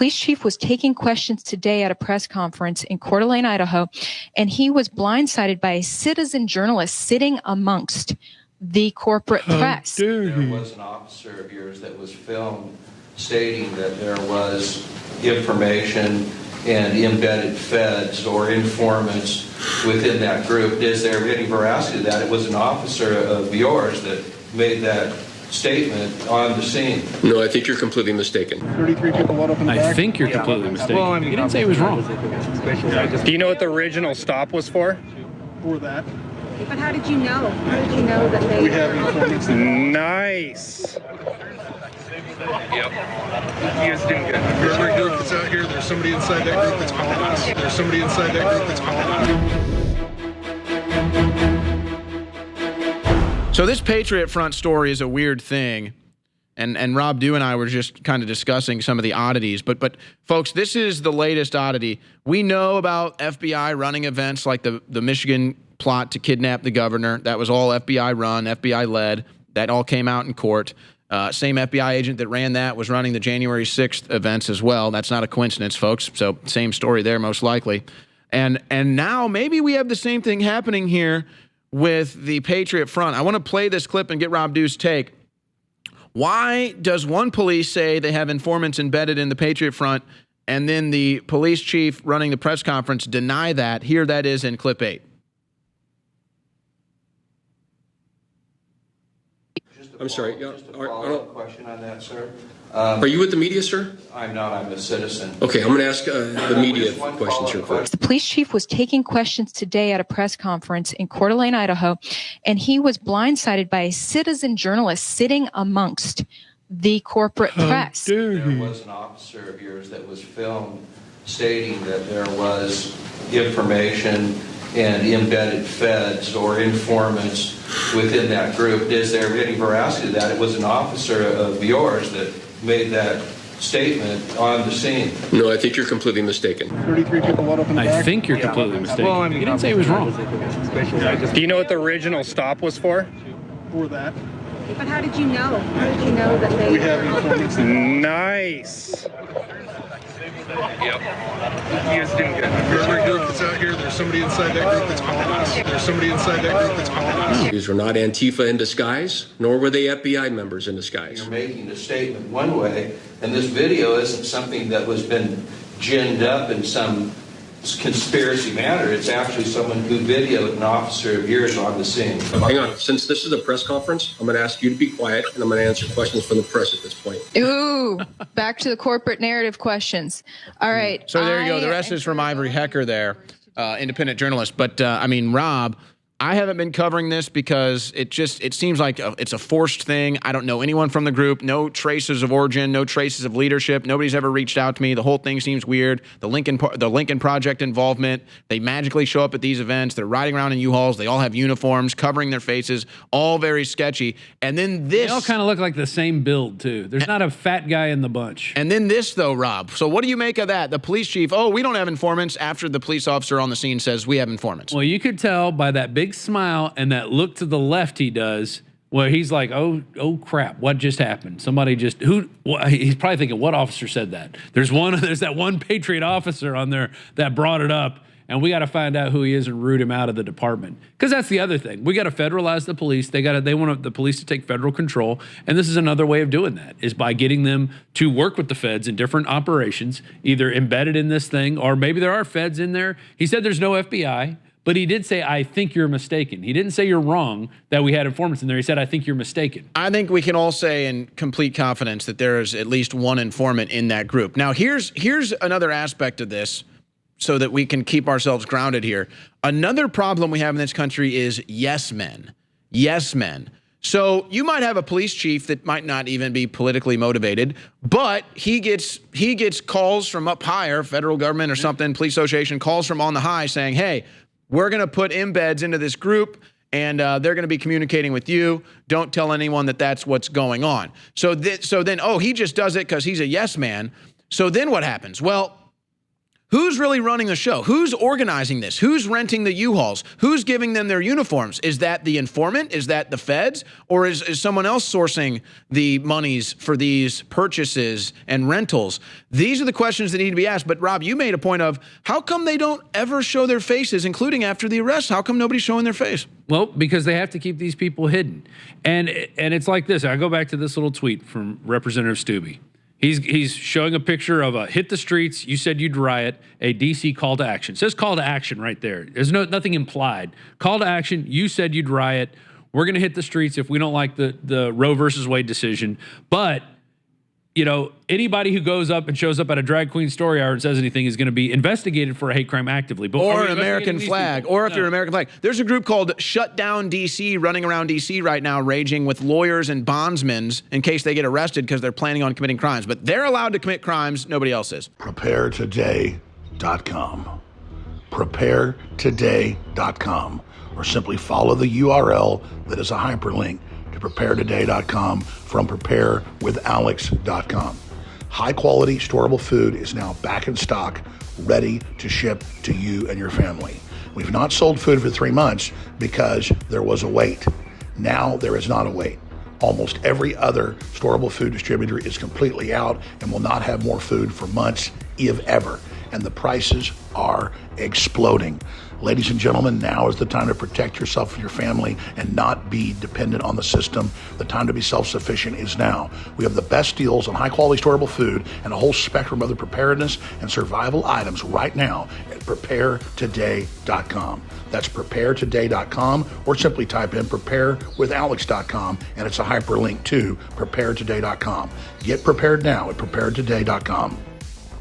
police chief was taking questions today at a press conference in Coeur d'Alene, Idaho, and he was blindsided by a citizen journalist sitting amongst the corporate press. There was an officer of yours that was filmed stating that there was information and embedded feds or informants within that group. Is there any veracity to that? It was an officer of yours that made that statement on the scene. No, I think you're completely mistaken. 33 people load up in the back. I think you're completely mistaken. Well, I mean, he didn't say he was wrong. Do you know what the original stop was for? For that. But how did you know? How did you know that they... We have informants. Nice. Yep. You guys didn't get it. There's a group that's out here. There's somebody inside that group that's calling us. There's somebody inside that group that's calling us. So this Patriot Front story is a weird thing. And Rob Dew and I were just kind of discussing some of the oddities. But folks, this is the latest oddity. We know about FBI running events like the Michigan plot to kidnap the governor. That was all FBI run, FBI led. That all came out in court. Same FBI agent that ran that was running the January 6th events as well. That's not a coincidence, folks. So same story there, most likely. And now maybe we have the same thing happening here with the Patriot Front. I want to play this clip and get Rob Dew's take. Why does one police say they have informants embedded in the Patriot Front, and then the police chief running the press conference deny that? Here that is in clip 8. I'm sorry. Just a follow-up question on that, sir. Are you with the media, sir? I'm not. I'm a citizen. Okay, I'm going to ask the media questions here first. The police chief was taking questions today at a press conference in Coeur d'Alene, Idaho, and he was blindsided by a citizen journalist sitting amongst the corporate press. There was an officer of yours that was filmed stating that there was information and embedded feds or informants within that group. Is there any veracity to that? It was an officer of yours that made that statement on the scene. No, I think you're completely mistaken. 33 people load up in the back. I think you're completely mistaken. Well, I mean, he didn't say he was wrong. Do you know what the original stop was for? For that. But how did you know? How did you know that they... We have informants. Nice. Yep. You guys didn't get it. There's a group that's out here. There's somebody inside that group that's calling us. There's somebody inside that group that's calling us. These were not Antifa in disguise, nor were they FBI members in disguise. You're making a statement one way, and this video isn't something that was been ginned up in some conspiracy matter. It's actually someone who videoed an officer of yours on the scene. Hang on. Since this is a press conference, I'm going to ask you to be quiet, and I'm going to answer questions from the press at this point. Ooh, back to the corporate narrative questions. All right. So there you go. The rest is from Ivory Hecker there, independent journalist. But, I mean, Rob, I haven't been covering this because it seems like it's a forced thing. I don't know anyone from the group, no traces of origin, no traces of leadership. Nobody's ever reached out to me. The whole thing seems weird. The Lincoln Project involvement, they magically show up at these events. They're riding around in U-Hauls. They all have uniforms covering their faces, all very sketchy. And then this... They all kind of look like the same build, too. There's not a fat guy in the bunch. And then this, though, Rob. So what do you make of that? The police chief, oh, we don't have informants, after the police officer on the scene says we have informants. Well, you could tell by that big smile and that look to the left he does, where he's like, oh crap, what just happened? Somebody just, he's probably thinking, what officer said that? There's that one Patriot officer on there that brought it up, and we got to find out who he is and root him out of the department. Because that's the other thing. We got to federalize the police. They want the police to take federal control, and this is another way of doing that, is by getting them to work with the feds in different operations, either embedded in this thing, or maybe there are feds in there. He said there's no FBI. But he did say, I think you're mistaken. He didn't say you're wrong that we had informants in there. He said, I think you're mistaken. I think we can all say in complete confidence that there is at least one informant in that group. Now, here's another aspect of this so that we can keep ourselves grounded here. Another problem we have in this country is yes men. Yes men. So you might have a police chief that might not even be politically motivated, but he gets calls from up higher, federal government or something, police association, calls from on the high saying, hey, we're going to put embeds into this group, and they're going to be communicating with you. Don't tell anyone that that's what's going on. So then, oh, he just does it because he's a yes man. So then what happens? Well, Who's really running the show? Who's organizing this? Who's renting the U-Hauls? Who's giving them their uniforms? Is that the informant? Is that the feds? Or is someone else sourcing the monies for these purchases and rentals? These are the questions that need to be asked. But Rob, you made a point of how come they don't ever show their faces, including after the arrest? How come nobody's showing their face? Well, because they have to keep these people hidden. And it's like this. I go back to this little tweet from Representative Stubbe. He's showing a picture of a hit the streets, you said you'd riot, a DC call to action. It says call to action right there. There's nothing implied. Call to action, you said you'd riot. We're going to hit the streets if we don't like the Roe versus Wade decision. But, you know, anybody who goes up and shows up at a drag queen story hour and says anything is going to be investigated for a hate crime actively. But or an American flag, or if you're an American flag. There's a group called Shut Down DC running around DC right now, raging with lawyers and bondsmen in case they get arrested because they're planning on committing crimes. But they're allowed to commit crimes. Nobody else is. PrepareToday.com. PrepareToday.com. Or simply follow the URL that is a hyperlink to PrepareToday.com from PrepareWithAlex.com. High-quality, storable food is now back in stock, ready to ship to you and your family. We've not sold food for 3 months because there was a wait. Now there is not a wait. Almost every other storable food distributor is completely out and will not have more food for months, if ever. And the prices are exploding. Ladies and gentlemen, now is the time to protect yourself and your family and not be dependent on the system. The time to be self-sufficient is now. We have the best deals on high-quality storable food and a whole spectrum of other preparedness and survival items right now at PrepareToday.com. That's PrepareToday.com, or simply type in PrepareWithAlex.com, and it's a hyperlink to PrepareToday.com. Get prepared now at PrepareToday.com.